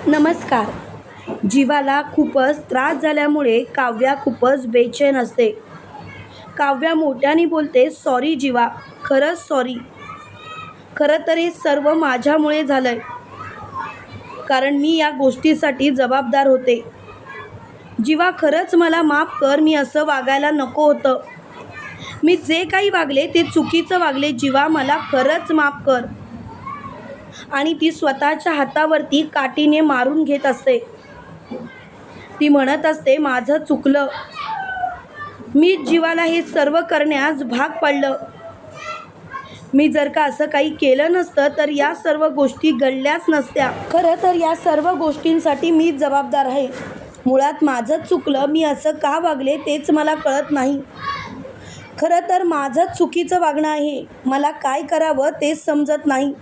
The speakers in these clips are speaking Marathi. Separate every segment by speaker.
Speaker 1: नमस्कार. जीवाला खूपच त्रास झाल्यामुळे काव्या खूपच बेचैन असते. काव्या मोठ्याने बोलते, "सॉरी जीवा, खरंच सॉरी. खरं तर हे सर्व माझ्यामुळे झालंय. कारण मी या गोष्टीसाठी जबाबदार होते. जीवा, खरंच मला माफ कर. मी असं वागायला नको होतं. मी जे काही वागले ते चुकीचं वागले. जीवा, मला खरंच माफ कर." आणि ती स्वतःच्या हातावरती काठीने मारून घेत असते. ती म्हणत असते, "माझं चुकलं. मी जीवाला हे सर्व करण्यास भाग पाडलं. मी जर का असं काही केलं नसतं तर या सर्व गोष्टी घडल्याच नसत्या. खरं तर या सर्व गोष्टींसाठी मीच जबाबदार आहे. मुळात माझंच चुकलं. मी असं का वागले तेच मला कळत नाही. खरं तर माझंच चुकीचं वागणं आहे. मला काय करावं तेच समजत नाही.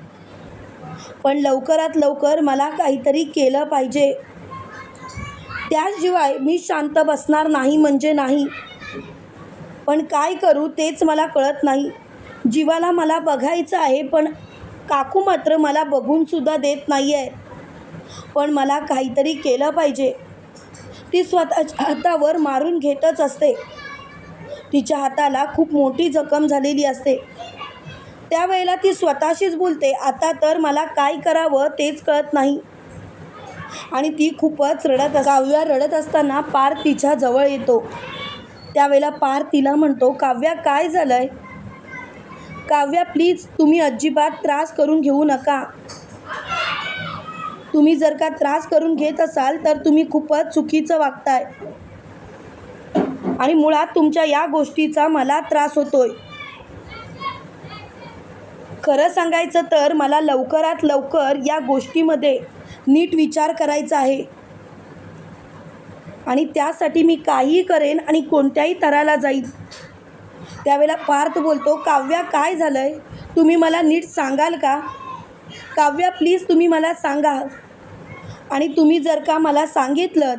Speaker 1: पण लवकरात लवकर मला काहीतरी केलं पाहिजे. त्याशिवाय मी शांत बसणार नाही म्हणजे नाही. पण काय करू तेच मला कळत नाही. जीवाला मला बघायचं आहे, पण काकू मात्र मला बघूनसुद्धा देत नाही आहे. पण मला काहीतरी केलं पाहिजे." ती स्वतःच्या हातावर मारून घेतच असते. तिच्या हाताला खूप मोठी जखम झालेली असते. त्यावेळेला ती स्वतःशीच बोलते, "आता तर मला काय करावं तेच कळत नाही." आणि ती खूपच रडत असते. काव्या रडत असताना पार्थ तिच्या जवळ येतो. त्यावेळेला पार्थ तिला म्हणतो, "काव्या, काय झालंय? काव्या, प्लीज तुम्ही अजिबात त्रास करून घेऊ नका. तुम्ही जर का त्रास करून घेत असाल तर तुम्ही खूपच चुकीचं वागताय. आणि मुळात तुमच्या या गोष्टीचा मला त्रास होतोय. खरं सांगायचं तर मला लवकरात लवकर या गोष्टीमध्ये नीट विचार करायचा आहे. आणि त्यासाठी मी काहीही करेन आणि कोणत्याही थराला जाईन." त्यावेळेला पार्थ बोलतो, "काव्या, काय झालंय? तुम्ही मला नीट सांगाल का? काव्या, प्लीज तुम्ही मला सांगा. आणि तुम्ही जर का मला सांगितलं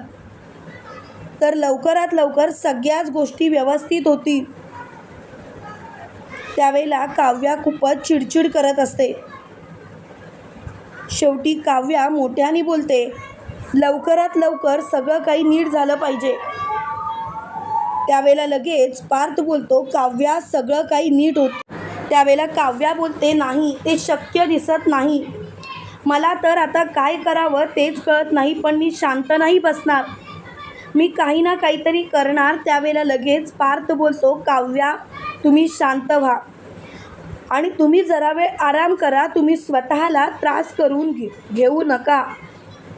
Speaker 1: तर लवकरात लवकर सगळ्याच गोष्टी व्यवस्थित होतील." त्यावेळेला काव्या खूपच चिडचिड करत असते. शेवटी काव्या मोठ्याने बोलते, "लवकरात लवकर सगळं काही नीट झालं पाहिजे." त्यावेळेला लगेच पार्थ बोलतो, "काव्या, सगळं काही नीट होतं." त्यावेळेला काव्या बोलते, "नाही, ते शक्य दिसत नाही. मला तर आता काय करावं तेच कळत नाही. पण मी शांत नाही बसणार. मी काही ना काहीतरी करणार." त्यावेळेला लगेच पार्थ बोलतो, "काव्या, तुम्ही शांत व्हा. आणि तुम्ही जरा वेळ आराम करा. तुम्ही स्वतःला त्रास करून घेऊ नका.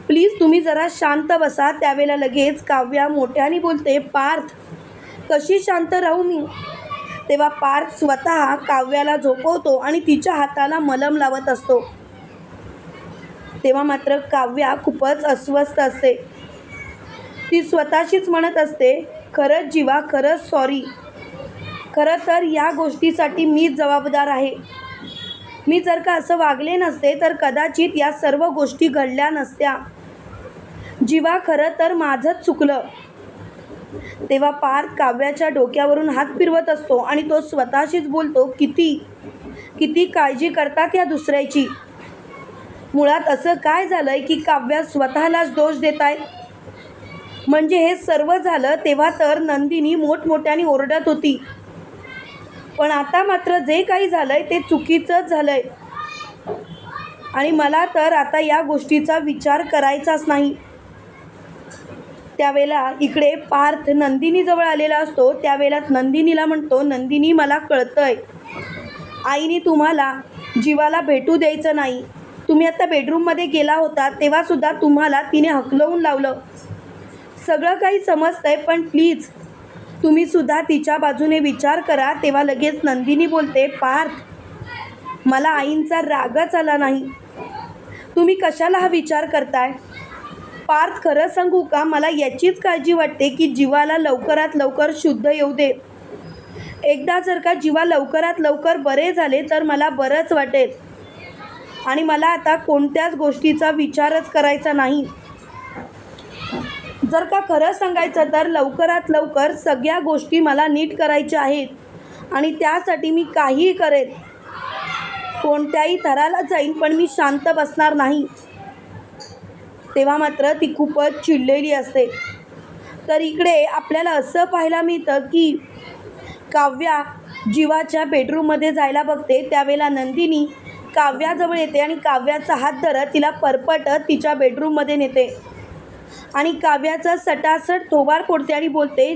Speaker 1: प्लीज तुम्ही जरा शांत बसा." त्यावेळेला लगेच काव्या मोठ्याने बोलते, "पार्थ, कशी शांत राहू मी?" तेव्हा पार्थ स्वतः काव्याला झोपवतो आणि तिच्या हाताला मलम लावत असतो. तेव्हा मात्र काव्या खूपच अस्वस्थ असते. ती स्वतःशीच म्हणत असते, "खरंच जीवा, खरंच सॉरी. खरं तर या गोष्टीसाठी मीच जबाबदार आहे. मी जर का असं वागले नसते तर कदाचित या सर्व गोष्टी घडल्या नसत्या. जीवा, खरं तर माझंच चुकलं." तेव्हा पार्थ काव्याच्या डोक्यावरून हात फिरवत असतो आणि तो स्वतःशीच बोलतो, किती काळजी करतात या दुसऱ्याची. मुळात असं काय झालंय की काव्या स्वतःलाच दोष देत आहे. म्हणजे हे सर्व झालं तेव्हा तर नंदिनी मोठमोठ्याने ओरडत होती. पण आता मात्र जे काही झालंय ते चुकीचंच झालंय. आणि मला तर आता या गोष्टीचा विचार करायचाच नाही." त्यावेळेला इकडे पार्थ नंदिनीजवळ आलेला असतो. त्यावेळेला नंदिनीला म्हणतो, "नंदिनी, मला कळतंय. आईने तुम्हाला जीवाला भेटू द्यायचं नाही. तुम्ही आता बेडरूममध्ये गेला होता तेव्हासुद्धा तुम्हाला तिने हकलवून लावलं. सगळं काही समजतंय, पण प्लीज तुम्हीसुद्धा तिच्या बाजूने विचार करा." तेव्हा लगेच नंदिनी बोलते, "पार्थ, मला आईंचा रागच आला नाही. तुम्ही कशाला हा विचार करताय? पार्थ, खरं सांगू का, मला याचीच काळजी वाटते की जीवाला लवकरात लवकर शुद्ध येऊ दे. एकदा जर का जीवा लवकरात लवकर बरे झाले तर मला बरंच वाटेल. आणि मला आता कोणत्याच गोष्टीचा विचारच करायचा नाही. जर का खरं सांगायचं तर लवकरात लवकर सगळ्या गोष्टी मला नीट करायच्या आहेत. आणि त्यासाठी मी काहीही करेन. कोणत्याही थराला जाईन, पण मी शांत बसणार नाही." तेव्हा मात्र ती खूपच चिडलेली असते. तर इकडे आपल्याला असं पाहायला मिळतं की काव्या जीवाच्या बेडरूममध्ये जायला बघते. त्यावेळेला नंदिनी काव्याजवळ येते आणि काव्याचा हात धरत तिला परपटत तिच्या बेडरूममध्ये नेते आणि काव्याचा सटासट थोबाड फोडते आणि बोलते,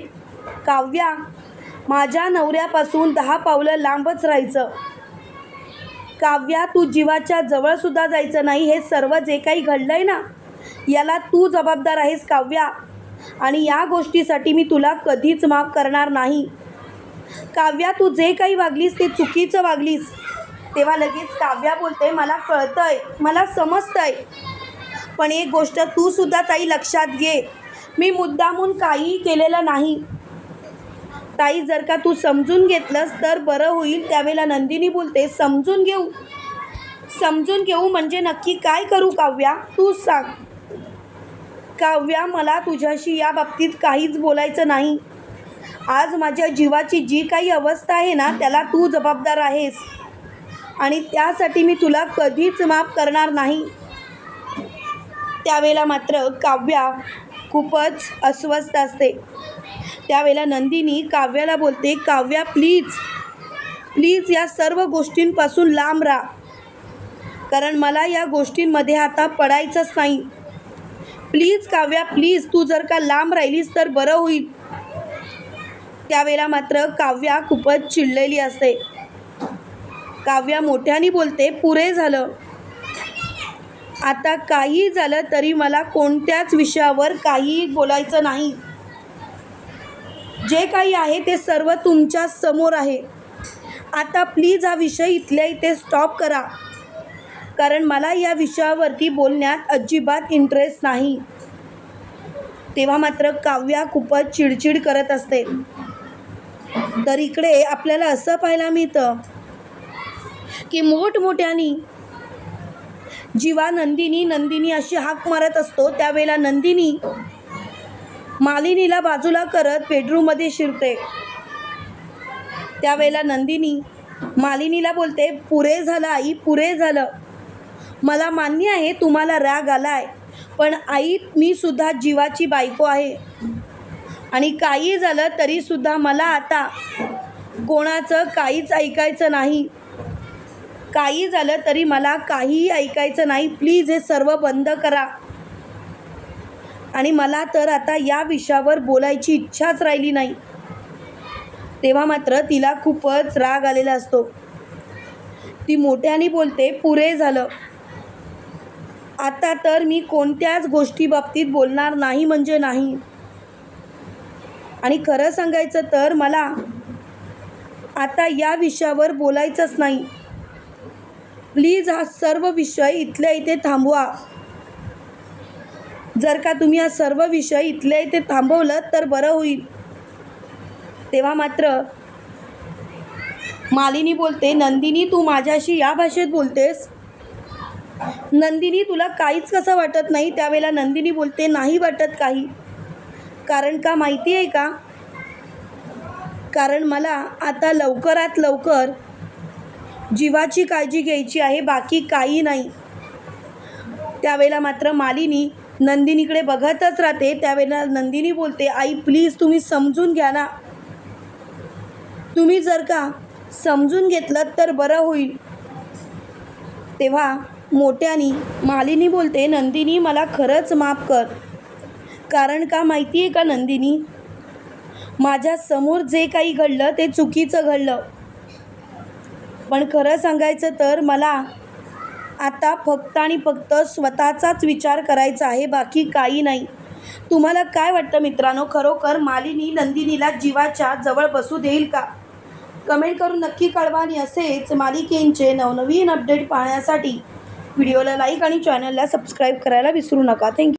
Speaker 1: काव्या, माझ्या नवऱ्यापासून 10 पावलं लांबच राहायचं. काव्या, तू जीवाच्या जवळसुद्धा जायचं नाही. हे सर्व जे काही घडलं आहे ना, याला तू जबाबदार आहेस काव्या, आणि या गोष्टीसाठी मी तुला कधीच माफ करणार नाही. काव्या, तू जे काही वागलीस ते चुकीचं वागलीस. तेव्हा लगेच काव्या बोलते, मला कळतंय, मला समजतंय, पण एक गोष्ट तू सुद्धा ताई लक्षात घे, मी मुद्दामून काहीही केलेलं नाही. ताई, जर का तू समजून घेतलंस तर बरं होईल. त्यावेळेला नंदिनी बोलते, समजून घेऊ म्हणजे नक्की काय करू काव्या, तू सांग. काव्या, मला तुझ्याशी या बाबतीत काहीच बोलायचं नाही. आज माझ्या जीवाची जी काही अवस्था आहे ना, त्याला तू जबाबदार आहेस आणि त्यासाठी मी तुला कधीच माफ करणार नाही. त्यावेळेला मात्र काव्या खूपच अस्वस्थ असते. त्यावेळेला नंदिनी काव्याला बोलते, काव्या, प्लीज या सर्व गोष्टींपासून लांब राहा, कारण मला या गोष्टींमध्ये आता पडायचंच नाही. प्लीज काव्या, प्लीज, तू जर का लांब राहिलीस तर बरं होईल. त्यावेळेला मात्र काव्या खूपच चिडलेली असते. काव्या मोठ्याने बोलते, पुरे झालं. आता काही झालं तरी मला कोणत्याच विषयावर काही बोलायचं नाही. जे काही आहे ते सर्व तुमच्या समोर आहे. आता प्लीज हा विषय इथल्या इथे स्टॉप करा, कारण मला या विषयावरती बोलण्यात अजिबात इंटरेस्ट नाही. तेव्हा मात्र काव्या खूपच चिडचिड करत असते. तर इकडे आपल्याला असं पाहायला मिळतं की मोठमोठ्याने जीवा नंदिनी अशी हाक मारत असतो. त्यावेळेला नंदिनी मालिनीला बाजूला करत बेडरूममध्ये शिरते. त्यावेळेला नंदिनी मालिनीला बोलते, पुरे झालं आई, पुरे झालं. मला मान्य आहे तुम्हाला राग आलाय, पण आई, मी सुद्धा जीवाची बायको आहे आणि काही झालं तरीसुद्धा मला आता कोणाचं काहीच ऐकायचं नाही. काही झालं तरी मला काहीही ऐकायचं नाही. प्लीज हे सर्व बंद करा, आणि मला तर आता या विषयावर बोलायची इच्छाच राहिली नाही. तेव्हा मात्र तिला खूपच राग आलेला असतो. ती मोठ्याने बोलते, पुरे झालं. आता तर मी कोणत्याच गोष्टी बाबतीत बोलणार नाही म्हणजे नाही. आणि खरं सांगायचं तर मला आता या विषयावर बोलायचंच नाही. प्लीज हा सर्व विषय इथल्या इथे थांबवा. जर का तुम्ही हा सर्व विषय इथल्या इथे थांबवलं तर बरं होईल. तेव्हा मात्र मालिनी बोलते, नंदिनी, तू माझ्याशी या भाषेत बोलतेस? नंदिनी, तुला काहीच कसं वाटत नाही? त्यावेळेला नंदिनी बोलते, नाही वाटत काही. कारण का माहिती आहे का? कारण मला आता लवकरात लवकर जीवाची काळजी घ्यायची आहे, बाकी काही नाही. त्यावेळेला मात्र मालिनी नंदिनीकडे बघतच राहते. त्यावेळेला नंदिनी बोलते, आई, प्लीज तुम्ही समजून घ्या ना. तुम्ही जर का समजून घेतलं तर बरं होईल. तेव्हा मोठ्यानी मालिनी बोलते, नंदिनी, मला खरंच माफ कर. कारण का माहिती आहे का नंदिनी, माझ्यासमोर जे काही घडलं ते चुकीचं घडलं. पण खरं सांगायचं तर मला आता फक्त आणि फक्त स्वतःचाच विचार करायचा आहे, बाकी काही नाही. तुम्हाला काय वाटतं मित्रांनो, खरोखर मालिनी नंदिनीला जीवाच्या जवळ बसू देईल का? कमेंट करून नक्की कळवा. आणि असेच मालिकेंचे नवनवीन अपडेट पाहण्यासाठी व्हिडिओला लाईक आणि चॅनलला सबस्क्राईब करायला विसरू नका. थँक्यू.